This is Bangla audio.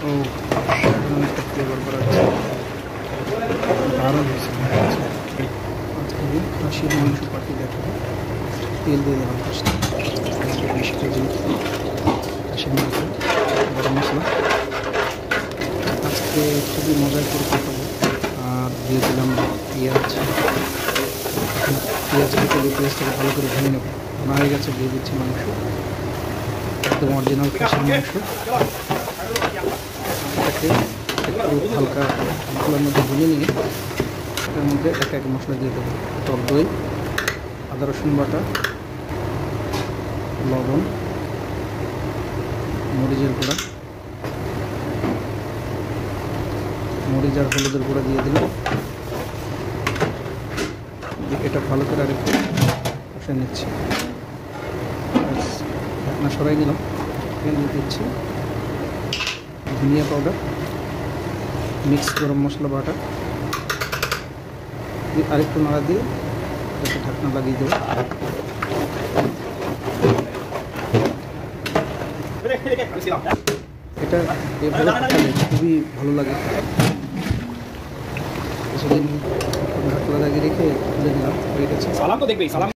ও সাধারণ একটা ফ্লেভার করা আছে, দারুণ হয়েছে। আজকে খাসির মাংস পাটি দেখাবো। তেল দিয়ে দিলাম ফার্স্টে 20 কেজি খাসির মাংস, গরম মশলা আজকে খুবই মজার করে খাবো। আর দিয়ে দিলাম পেঁয়াজ, কেটে দিয়ে পেঁয়াজটাকে ভালো করে ভেঙে নেবো। ভাঙা হয়ে গেছে, দিয়ে দিচ্ছি মাংস, একদম অরিজিনাল খাসির মাংস। এটাকে একটু হালকা মশলার মধ্যে ভুনে নিয়ে এটার মধ্যে এক এক মশলা দিয়ে দেবো। টক দই, আদা রসুন বাটা, লবণ, মরিচের গুঁড়া, মরিচ আর হলুদের গুঁড়া দিয়ে দিলাম। এটা ভালো করে আরেকটু কষে নিচ্ছি। ঢাকনা সরাই নিলাম। দিয়ে দিচ্ছি ধনিয়া পাউডার, মিক্স গরম মশলা বাটা, আরেকটু নাড়া দিয়ে এটাকে ঢাকনা লাগিয়ে দেবো। এটা এভাবে খেলে খুবই ভালো লাগে। কিছুদিন ঢাকনা লাগিয়ে রেখে তুলে নিলাম, হয়ে গেছে।